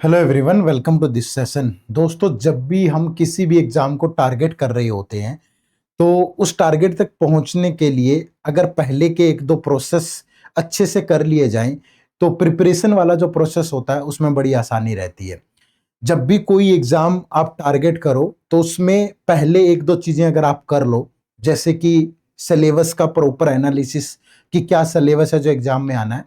Hello everyone, welcome to this session. दोस्तों, जब भी हम किसी भी एग्जाम को टारगेट कर रहे होते हैं तो उस टारगेट तक पहुंचने के लिए अगर पहले के एक दो प्रोसेस अच्छे से कर लिए जाएं तो प्रिपरेशन वाला जो प्रोसेस होता है उसमें बड़ी आसानी रहती है। जब भी कोई एग्जाम आप टारगेट करो तो उसमें पहले एक दो चीजें अगर आप कर लो, जैसे कि सिलेबस का प्रॉपर एनालिसिस कि क्या सिलेबस है जो एग्जाम में आना है,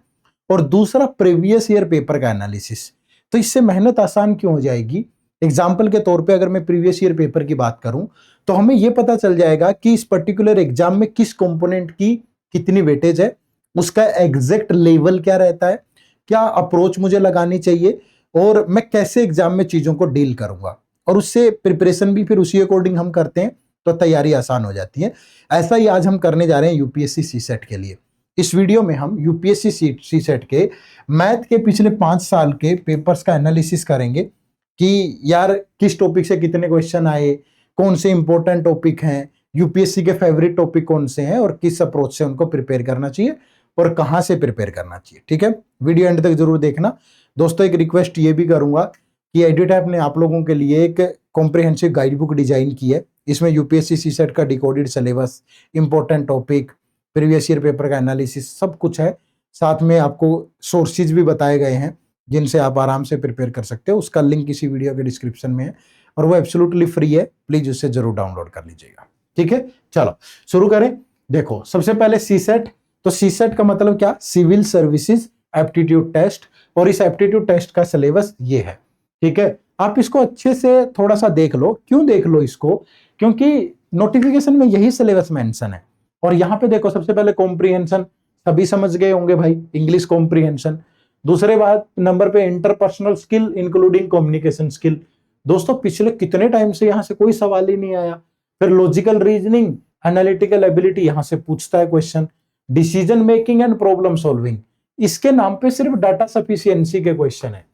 और दूसरा प्रीवियस ईयर पेपर का एनालिसिस। तो इससे मेहनत आसान क्यों हो जाएगी। एग्जाम्पल के तौर पे अगर मैं प्रीवियस ईयर पेपर की बात करूं तो हमें यह पता चल जाएगा कि इस पर्टिकुलर एग्जाम में किस कंपोनेंट की कितनी वेटेज है, उसका एग्जैक्ट लेवल क्या रहता है, क्या अप्रोच मुझे लगानी चाहिए और मैं कैसे एग्जाम में चीजों को डील करूंगा, और उससे प्रिपरेशन भी फिर उसी अकॉर्डिंग हम करते हैं तो तैयारी आसान हो जाती है। ऐसा ही आज हम करने जा रहे हैं यूपीएससी सीसेट के लिए। इस वीडियो में हम यूपीएससी सीसेट के मैथ के पिछले 5 साल के पेपर्स का एनालिसिस करेंगे कि यार किस टॉपिक से कितने क्वेश्चन आए, कौन से इंपॉर्टेंट टॉपिक हैं, यूपीएससी के फेवरेट टॉपिक कौन से हैं और किस अप्रोच से उनको प्रिपेयर करना चाहिए और कहां से प्रिपेयर करना चाहिए। ठीक है, वीडियो एंड तक जरूर देखना। दोस्तों, एक रिक्वेस्ट ये भी करूंगा कि एडिटैप ने आप लोगों के लिए एक कॉम्प्रिहेंसिव गाइड बुक डिजाइन की है। इसमें यूपीएससी सीसेट का decoded syllabus, important topic, previous year paper का एनालिसिस सब कुछ है। साथ में आपको सोर्सेज भी बताए गए हैं जिनसे आप आराम से प्रिपेयर कर सकते हो। उसका लिंक इसी वीडियो के डिस्क्रिप्शन में है और वो एब्सोल्युटली फ्री है, प्लीज उससे जरूर डाउनलोड कर लीजिएगा। ठीक है, चलो शुरू करें। देखो, सबसे पहले सीसेट। तो सीसेट का मतलब क्या, सिविल सर्विसेज एप्टीट्यूड टेस्ट, और इस एप्टीट्यूड टेस्ट का सिलेबस ये है। ठीक है, आप इसको अच्छे से थोड़ा सा देख लो। क्यों देख लो इसको, क्योंकि नोटिफिकेशन में यही सिलेबस मेंशन है। और यहां पे देखो, सबसे पहले कॉम्प्रिहेंशन सभी समझ गए होंगे भाई, इंग्लिश कॉम्प्रिहेंशन। दूसरे बात नंबर पे interpersonal skill including communication skill. दोस्तों, पिछले कितने टाइम से यहां से कोई सवाल ही नहीं आया। फिर लॉजिकल रीजनिंग, एनालिटिकल एबिलिटी, यहां से पूछता है question. Decision making and problem solving, इसके नाम पे सिर्फ डाटा सफिशिएंसी के क्वेश्चन है।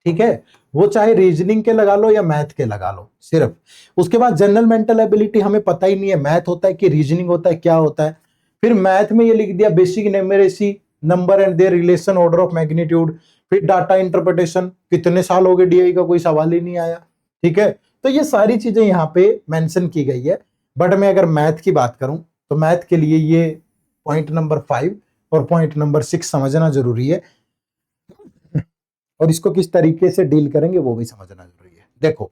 ठीक है, वो चाहे रीजनिंग के लगा लो या मैथ के लगा लो सिर्फ। उसके बाद जनरल मेंटल एबिलिटी हमें पता ही नहीं है मैथ होता है कि रीजनिंग होता है, क्या होता है। फिर मैथ में ये लिख दिया basic numeracy, number and there relation, order of magnitude. फिर डाटा इंटरप्रिटेशन, कितने साल हो गए डीआई का कोई सवाल ही नहीं आया। ठीक है, तो ये सारी चीजें यहाँ पे मेंशन की गई है। बट मैं अगर मैथ की बात करूं तो मैथ के लिए ये पॉइंट नंबर 5 और पॉइंट नंबर 6 समझना जरूरी है, और इसको किस तरीके से डील करेंगे वो भी समझना जरूरी है। देखो,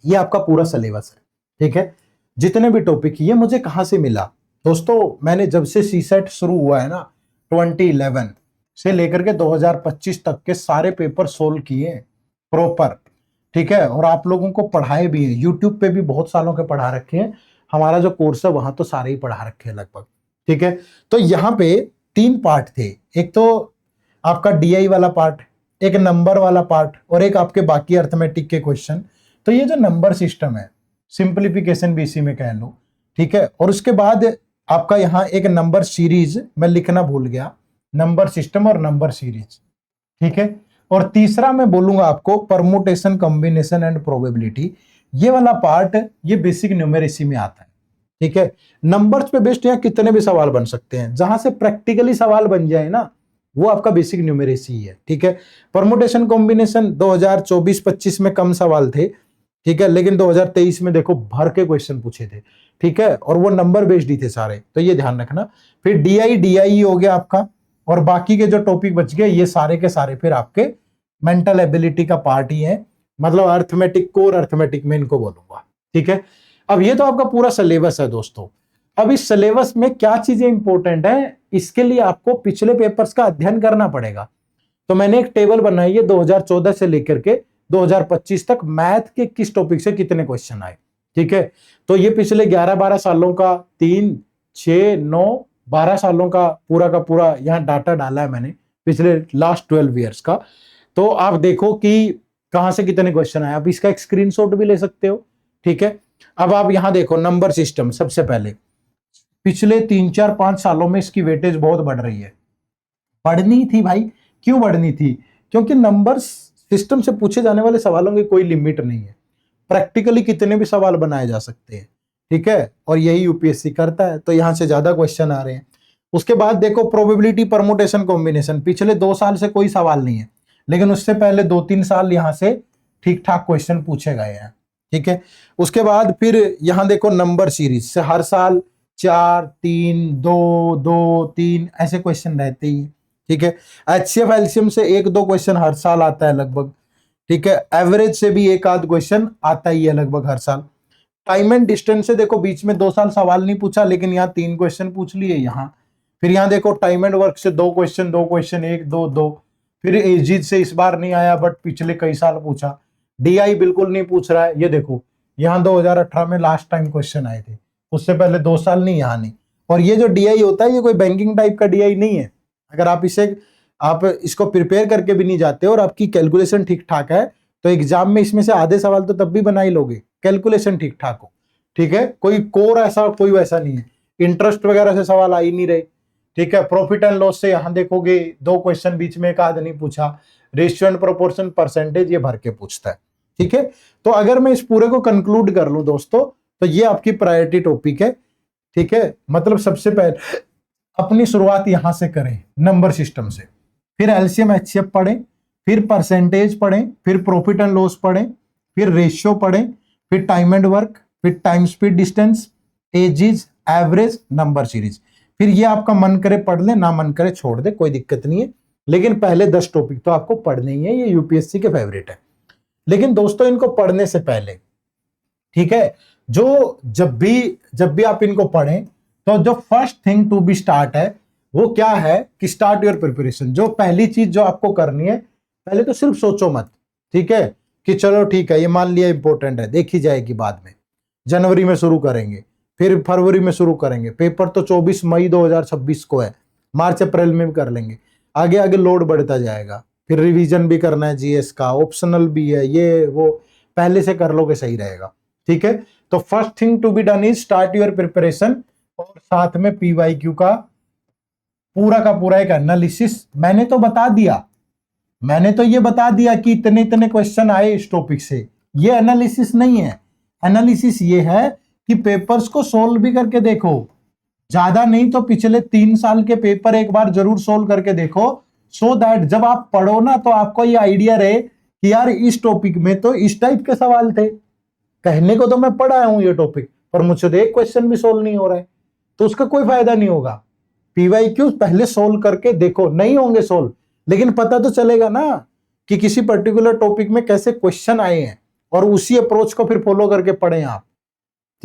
ये आपका पूरा सिलेबस है। ठीक है, जितने भी टॉपिक ये मुझे कहां से मिला। दोस्तों, मैंने जब से सीसेट शुरू हुआ है ना 2011 से लेकर के 2025 तक के सारे पेपर सोल्व किए प्रॉपर। ठीक है, और आप लोगों को पढ़ाए भी हैं, यूट्यूब पे भी बहुत सालों के पढ़ा रखे हैं। हमारा जो कोर्स है वहां तो सारे ही पढ़ा रखे हैं लगभग। ठीक है, तो यहाँ पे 3 पार्ट थे। एक तो आपका डीआई वाला पार्ट, एक नंबर वाला पार्ट, और एक आपके बाकी अर्थमेटिक के क्वेश्चन। तो ये जो नंबर सिस्टम है, सिंप्लीफिकेशन भी इसी में कह लो। ठीक है, और उसके बाद आपका यहाँ एक नंबर सीरीज मैं लिखना भूल गया, नंबर सिस्टम और नंबर सीरीज। ठीक है, और तीसरा मैं बोलूंगा आपको परमुटेशन, कॉम्बिनेशन एंड प्रोबेबिलिटी। ये वाला पार्ट ये बेसिक न्यूमेरेसी में आता है। ठीक है, नंबर्स पे बेस्ड यहाँ कितने भी सवाल बन सकते हैं, जहां से प्रैक्टिकली सवाल बन जाए ना वो आपका बेसिक न्यूमेरेसी है। ठीक है, परमुटेशन कॉम्बिनेशन 2024-25 में कम सवाल थे। ठीक है, लेकिन 2023 में देखो भर के क्वेश्चन पूछे थे। ठीक है, और वो नंबर बेस्ड ही थे सारे, तो ये ध्यान रखना। फिर डीआई हो गया आपका, और बाकी के जो टॉपिक बच गए ये सारे के सारे फिर आपके मेंटल एबिलिटी का पार्ट ही है, मतलब अर्थमेटिक, कोर अर्थमेटिक में इनको बोलूंगा। ठीक है, अब ये तो आपका पूरा सिलेबस है दोस्तों। अब इस सिलेबस में क्या चीजें इंपॉर्टेंट है, इसके लिए आपको पिछले पेपर्स का अध्ययन करना पड़ेगा। तो मैंने एक टेबल बनाई है 2014 से लेकर के 2025 तक मैथ के किस टॉपिक से कितने क्वेश्चन आए। ठीक है, तो ये पिछले 11-12 सालों का, 3, 6, 9, 12 सालों का पूरा यहाँ डाटा डाला है मैंने, पिछले लास्ट 12 ईयर्स का। तो आप देखो कि कहां से कितने क्वेश्चन आए, आप इसका एक स्क्रीनशॉट भी ले सकते हो। ठीक है, अब आप यहां देखो नंबर सिस्टम। सबसे पहले पिछले 3-4-5 सालों में इसकी वेटेज बहुत बढ़ रही है। बढ़नी थी भाई, क्यों बढ़नी थी, क्योंकि नंबर सिस्टम से पूछे जाने वाले सवालों की कोई लिमिट नहीं है, प्रैक्टिकली कितने भी सवाल बनाए जा सकते हैं। ठीक है, और यही यूपीएससी करता है, तो यहां से ज्यादा क्वेश्चन आ रहे हैं। उसके बाद देखो प्रोबेबिलिटी, परमुटेशन, कॉम्बिनेशन, पिछले 2 साल से कोई सवाल नहीं है। लेकिन उससे पहले 2-3 साल यहाँ से ठीक ठाक क्वेश्चन पूछे गए हैं। ठीक है, उसके बाद फिर यहाँ देखो नंबर सीरीज से हर साल 4, 3, 2, 2, 3 ऐसे क्वेश्चन रहते ही। ठीक है, HCF एलसीएम से 1-2 क्वेश्चन हर साल आता है लगभग। ठीक है, एवरेज से भी 1-आध क्वेश्चन आता ही है लगभग हर साल। टाइम एंड डिस्टेंस से देखो बीच में 2 साल सवाल नहीं पूछा, लेकिन यहाँ 3 क्वेश्चन पूछ लिए यहाँ। फिर यहाँ देखो टाइम एंड वर्क से 2 क्वेश्चन 1, 2, 2। फिर एजिज से इस बार नहीं आया, बट पिछले कई साल पूछा। DI बिल्कुल नहीं पूछ रहा है, ये देखो यहाँ 2018 में लास्ट टाइम क्वेश्चन आए थे, उससे पहले 2 साल नहीं, यहाँ नहीं। और ये जो DI होता है ये कोई बैंकिंग टाइप का DI नहीं है। अगर आप इसको प्रिपेयर करके भी नहीं जाते और आपकी कैलकुलेशन ठीक ठाक है तो एग्जाम में इसमें से आधे सवाल तो तब भी बना ही लोगे, कैलकुलेशन ठीक ठाक हो। ठीक है, कोई कोर ऐसा कोई वैसा नहीं है, इंटरेस्ट वगैरह से सवाल आ ही नहीं रहे। ठीक है, प्रॉफिट एंड लॉस से यहाँ देखोगे 2 क्वेश्चन बीच में 1-आध नहीं पूछा। रेशियो एंड प्रोपोर्शन परसेंटेज ये भर के पूछता है। ठीक है, तो अगर मैं इस पूरे को कंक्लूड कर लूं दोस्तों, तो ये आपकी प्रायोरिटी टॉपिक है। ठीक है, मतलब सबसे पहले अपनी शुरुआत यहां से करें नंबर सिस्टम से, फिर एलसीएम एचसीएफ पढ़ें, फिर परसेंटेज पढ़ें, फिर प्रॉफिट एंड लॉस पढ़ें, फिर रेशियो पढ़ें, फिर टाइम एंड वर्क, फिर time speed distance, edges, average, number series. फिर ये आपका मन करे पढ़ ले, ना मन करे छोड़ दे, कोई दिक्कत नहीं है। लेकिन पहले 10 टॉपिक तो आपको पढ़ने ही है, ये यूपीएससी के फेवरेट है। लेकिन दोस्तों इनको पढ़ने से पहले, ठीक है, जब भी आप इनको पढ़ें तो जो first thing to be start है वो क्या है कि स्टार्ट योर प्रिपरेशन। जो पहली चीज जो आपको करनी है, पहले तो सिर्फ सोचो मत, ठीक है, कि चलो ठीक है ये मान लिया इंपॉर्टेंट है, देखी जाएगी बाद में, जनवरी में शुरू करेंगे, फिर फरवरी में शुरू करेंगे, पेपर तो 24 मई 2026 को है, मार्च अप्रैल में भी कर लेंगे, आगे आगे लोड बढ़ता जाएगा। फिर रिवीजन भी करना है जीएस का, ऑप्शनल भी है, ये वो पहले से कर लोगे सही रहेगा। ठीक है, तो first thing to be done is start your preparation, और साथ में पीवाईक्यू का पूरा एक एनालिसिस। मैंने तो ये बता दिया कि इतने इतने क्वेश्चन आए इस टॉपिक से, ये एनालिसिस नहीं है। एनालिसिस ये है कि पेपर्स को सोल्व भी करके देखो, ज्यादा नहीं तो पिछले 3 साल के पेपर एक बार जरूर सोल्व करके देखो, सो दैट जब आप पढ़ो ना तो आपको ये आइडिया रहे कि यार इस टॉपिक में तो इस टाइप के सवाल थे। कहने को तो मैं पढ़ा हूं ये टॉपिक, पर मुझसे तो एक क्वेश्चन भी सोल्व नहीं हो रहा है, तो उसका कोई फायदा नहीं होगा। पीवाईक्यू पहले सोल्व करके देखो, नहीं होंगे सोल्व, लेकिन पता तो चलेगा ना कि किसी पर्टिकुलर टॉपिक में कैसे क्वेश्चन आए हैं, और उसी अप्रोच को फिर फॉलो करके पढ़ें आप।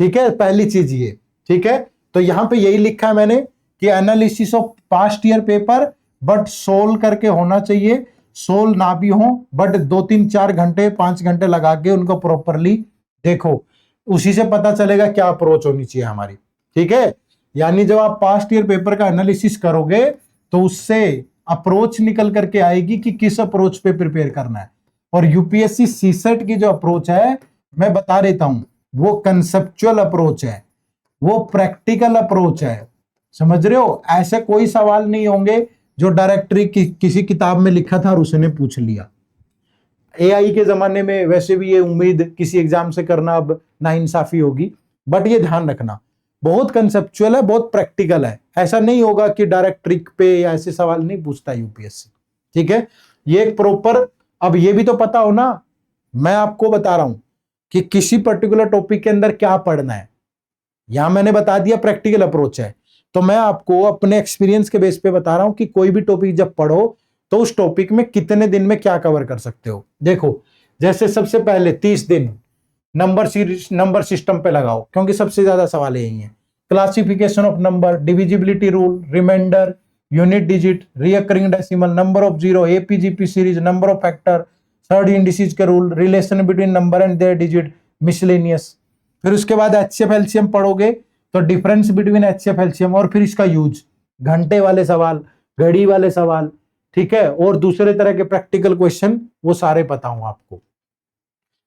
ठीक है, पहली चीज ये। ठीक है, तो यहां पे यही लिखा है मैंने कि analysis of past year paper, but solve करके होना चाहिए। सोल्व ना भी हो बट 2-3-4 घंटे 5 घंटे लगा के उनको प्रॉपरली देखो, उसी से पता चलेगा क्या अप्रोच होनी चाहिए हमारी। ठीक है, यानी जब आप पास्ट ईयर पेपर का एनालिसिस करोगे तो उससे अप्रोच निकल करके आएगी कि किस अप्रोच पे प्रिपेयर करना है। और यूपीएससी सीसेट की जो अप्रोच है मैं बता देता हूं, वो कंसेप्चुअल अप्रोच है, वो प्रैक्टिकल अप्रोच है। समझ रहे हो, ऐसे कोई सवाल नहीं होंगे जो डायरेक्टरी किसी किताब में लिखा था और उसने पूछ लिया। एआई के जमाने में वैसे भी ये उम्मीद किसी एग्जाम से करना अब नाइंसाफी होगी, बट ये ध्यान रखना बहुत कंसेप्चुअल है, बहुत प्रैक्टिकल है। ऐसा नहीं होगा कि डायरेक्ट ट्रिक पे या ऐसे सवाल नहीं पूछता यूपीएससी। ठीक है, ये एक प्रॉपर, अब ये भी तो पता हो ना, मैं आपको बता रहा हूं कि किसी पर्टिकुलर टॉपिक के अंदर क्या पढ़ना है। यहां मैंने बता दिया प्रैक्टिकल अप्रोच है, तो मैं आपको अपने एक्सपीरियंस के बेस पे बता रहा हूं कि कोई भी टॉपिक जब पढ़ो तो उस टॉपिक में कितने दिन में क्या कवर कर सकते हो। देखो, जैसे सबसे पहले 30 दिन नंबर सिस्टम पे लगाओ, क्योंकि सबसे ज्यादा सवाल यही है। Classification of number, divisibility rule, reminder, unit digit, recurring decimal, number of zero, AP GP series, number of factor, third indices के rule, relation between number and their digit, miscellaneous. फिर उसके बाद एचसीएफ एलसीएम पढ़ोगे तो डिफरेंस बिटवीन एचसीएफ एलसीएम, और फिर इसका use, घंटे वाले सवाल, घड़ी वाले सवाल, ठीक है, और दूसरे तरह के प्रैक्टिकल क्वेश्चन, वो सारे पता हूं आपको।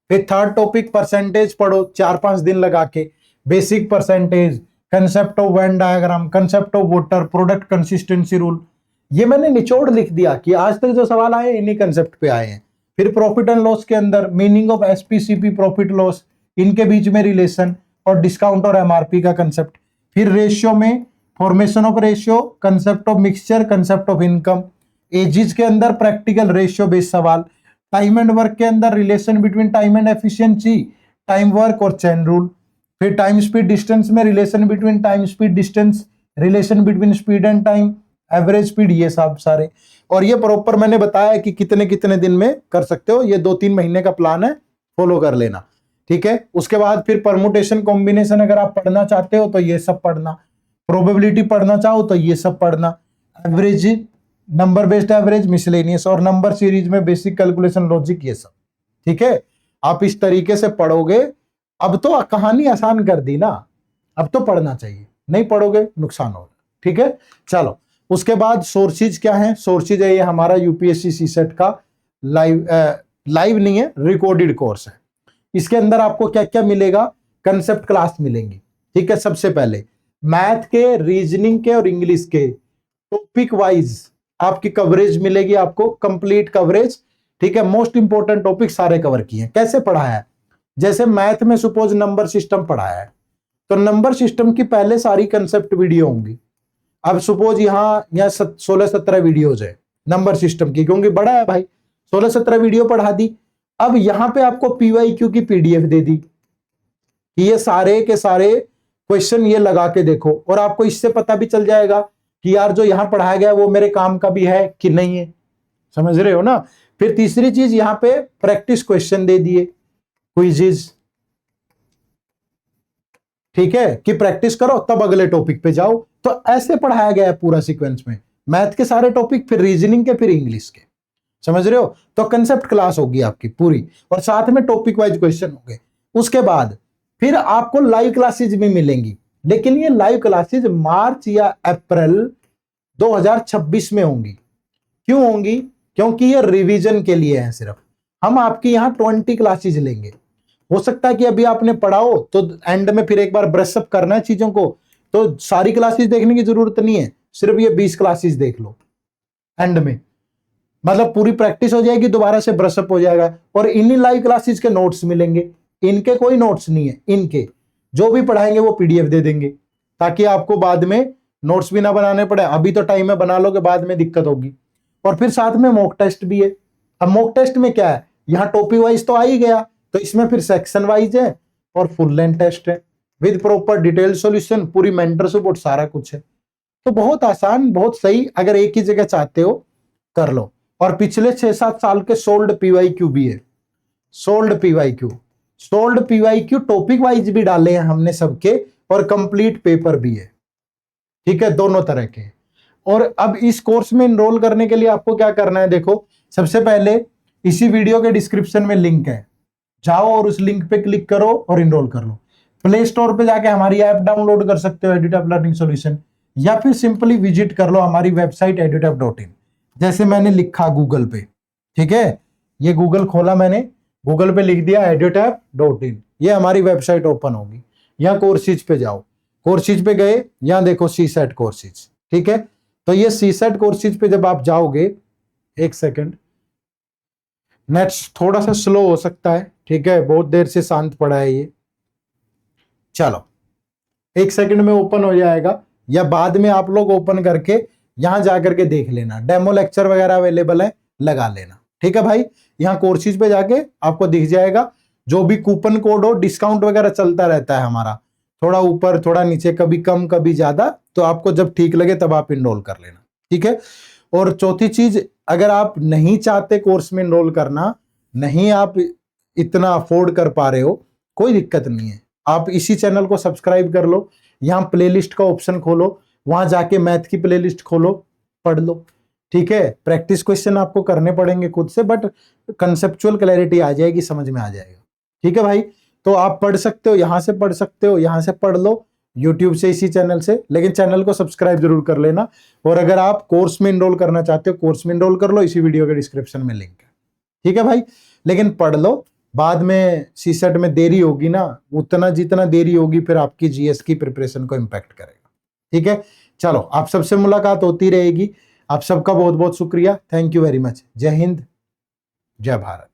फिर थर्ड टॉपिक परसेंटेज पढ़ो 4-5 दिन लगा के, basic percentage, concept of Venn diagram, concept of voter, product consistency rule. ये मैंने निचोड़ लिख दिया कि आज तक जो सवाल आए इन्हीं कंसेप्ट पे आए हैं। फिर प्रॉफिट एंड लॉस के अंदर मीनिंग ऑफ एसपीसीपी, प्रॉफिट लॉस, इनके बीच में रिलेशन, और डिस्काउंट और एमआरपी का कंसेप्ट। फिर रेशियो में formation of ratio, concept of mixture, concept of income. Edges के अंदर प्रैक्टिकल रेशियो बेस्ड सवाल, टाइम एंड वर्क के अंदर relation between time and efficiency, time work और चेन रूल, फिर टाइम स्पीड डिस्टेंस में relation between time speed distance, relation between speed and time, average speed, ये सब सारे। और ये प्रॉपर मैंने बताया कि कितने कितने दिन में कर सकते हो, ये 2-3 महीने का प्लान है, फॉलो कर लेना, ठीक है। उसके बाद फिर परमुटेशन कॉम्बिनेशन अगर आप पढ़ना चाहते हो तो ये सब पढ़ना, प्रोबेबिलिटी पढ़ना चाहो तो ये सब पढ़ना, average, number based average, miscellaneous और नंबर सीरीज में बेसिक कैलकुलेशन लॉजिक, ये सब, ठीक है। आप इस तरीके से पढ़ोगे। अब तो कहानी आसान कर दी ना, अब तो पढ़ना चाहिए, नहीं पढ़ोगे नुकसान होगा, ठीक है। चलो, उसके बाद सोर्सेज क्या है? सोर्सेज है ये हमारा यूपीएससी सीसेट का लाइव नहीं है, रिकॉर्डेड कोर्स है। इसके अंदर आपको क्या क्या मिलेगा? कंसेप्ट क्लास मिलेंगी, ठीक है। सबसे पहले मैथ के, रीजनिंग के और इंग्लिश के टॉपिक वाइज आपकी कवरेज मिलेगी, आपको कंप्लीट कवरेज, ठीक है। मोस्ट इंपोर्टेंट टॉपिक सारे कवर किए हैं। कैसे पढ़ाया है? जैसे मैथ में सपोज नंबर सिस्टम पढ़ाया है, तो नंबर सिस्टम की पहले सारी कंसेप्ट वीडियो होंगी। अब सपोज यहाँ 16-17 वीडियोज है नंबर सिस्टम की, क्योंकि बड़ा है भाई, 16-17 वीडियो पढ़ा दी। अब यहाँ पे आपको पीवाईक्यू की पीडीएफ दे दी कि ये सारे के सारे क्वेश्चन ये लगा के देखो, और आपको इससे पता भी चल जाएगा कि यार जो यहाँ पढ़ाया गया वो मेरे काम का भी है कि नहीं है। समझ रहे हो ना? फिर तीसरी चीज यहाँ पे प्रैक्टिस क्वेश्चन दे दिए, क्विज़ेस, ठीक है, कि प्रैक्टिस करो तब अगले टॉपिक पे जाओ। तो ऐसे पढ़ाया गया है पूरा सीक्वेंस में, मैथ के सारे टॉपिक, फिर रीजनिंग के, फिर इंग्लिश के। समझ रहे हो? तो कंसेप्ट क्लास होगी आपकी पूरी, और साथ में टॉपिक वाइज क्वेश्चन होंगे। उसके बाद फिर आपको लाइव क्लासेज भी मिलेंगी, लेकिन ये लाइव क्लासेज मार्च या अप्रैल 2026 में होंगी। क्यों होंगी? क्योंकि ये रिवीजन के लिए है सिर्फ। हम आपकी यहाँ 20 क्लासेज लेंगे। हो सकता है कि अभी आपने पढ़ाओ तो एंड में फिर एक बार ब्रशअप करना है चीजों को, तो सारी क्लासेस देखने की जरूरत नहीं है, सिर्फ ये 20 क्लासेस देख लो एंड में, मतलब पूरी प्रैक्टिस हो जाएगी, दोबारा से ब्रशअप हो जाएगा। और इन्हीं लाइव क्लासेस के नोट्स मिलेंगे, इनके कोई नोट्स नहीं है, इनके जो भी पढ़ाएंगे वो पीडीएफ दे देंगे, ताकि आपको बाद में नोट्स भी ना बनाने पड़े। अभी तो टाइम में बना लोगे, बाद में दिक्कत होगी। और फिर साथ में मॉक टेस्ट भी है। अब मॉक टेस्ट में क्या है, यहाँ टॉपिक वाइज तो आ ही गया, तो इसमें फिर सेक्शन वाइज है और फुल लेंथ टेस्ट है विद प्रॉपर डिटेल सॉल्यूशन, पूरी मेंटर सपोर्ट, सारा कुछ है। तो बहुत आसान, बहुत सही। अगर एक ही जगह चाहते हो कर लो। और पिछले 6-7 साल के सोल्ड पीवाईक्यू भी है, सोल्ड पीवाईक्यू टॉपिक वाइज भी डाले हैं हमने सबके, और कंप्लीट पेपर भी है, ठीक है, दोनों तरह के। और अब इस कोर्स में एनरोल करने के लिए आपको क्या करना है? देखो, सबसे पहले इसी वीडियो के डिस्क्रिप्शन में लिंक है, जाओ और उस लिंक पे क्लिक करो और एनरोल कर लो। प्ले स्टोर पे जाके हमारी ऐप डाउनलोड कर सकते हो, एडुटैप लर्निंग सॉल्यूशन, या फिर सिंपली विजिट कर लो हमारी वेबसाइट edutap.in, जैसे मैंने लिखा गूगल पे, ठीक है। ये गूगल खोला मैंने, गूगल पे लिख दिया edutap.in, ये हमारी वेबसाइट ओपन होगी। यहाँ कोर्सेज पे जाओ, कोर्सेज पे गए, यहाँ देखो सीसेट कोर्सेज, ठीक है। तो ये सीसेट कोर्सेज पे जब आप जाओगे, एक सेकंड, नेट थोड़ा सा स्लो हो सकता है, ठीक है, बहुत देर से शांत पड़ा है ये। चलो, एक सेकंड में ओपन हो जाएगा, या बाद में आप लोग ओपन करके यहां जाकर के देख लेना, डेमो लेक्चर वगैरह अवेलेबल है, लगा लेना, ठीक है भाई। यहाँ कोर्सेज पे जाके आपको दिख जाएगा, जो भी कूपन कोड हो, डिस्काउंट वगैरह चलता रहता है हमारा, थोड़ा ऊपर थोड़ा नीचे, कभी कम कभी ज्यादा, तो आपको जब ठीक लगे तब आप इनरोल कर लेना, ठीक है। और चौथी चीज, अगर आप नहीं चाहते कोर्स में इनरोल करना, नहीं आप इतना अफोर्ड कर पा रहे हो, कोई दिक्कत नहीं है, आप इसी चैनल को सब्सक्राइब कर लो, यहाँ प्लेलिस्ट का ऑप्शन खोलो, वहां जाके मैथ की प्लेलिस्ट खोलो, पढ़ लो, ठीक है। प्रैक्टिस क्वेश्चन आपको करने पड़ेंगे खुद से, बट कंसेप्चुअल क्लैरिटी आ जाएगी, समझ में आ जाएगा, ठीक है भाई। तो आप पढ़ सकते हो, यहां से पढ़ सकते हो, यहां से पढ़ लो, यूट्यूब से, इसी चैनल से, लेकिन चैनल को सब्सक्राइब जरूर कर लेना। और अगर आप कोर्स में इनरोल करना चाहते हो, कोर्स में इनरोल कर लो, इसी वीडियो के डिस्क्रिप्शन में लिंक है, ठीक है भाई। लेकिन पढ़ लो, बाद में सीसेट में देरी होगी ना, उतना जितना देरी होगी फिर आपकी जीएस की प्रिपरेशन को इम्पैक्ट करेगा, ठीक है। चलो, आप सबसे मुलाकात होती रहेगी। आप सबका बहुत बहुत शुक्रिया, थैंक यू वेरी मच। जय हिंद, जय भारत।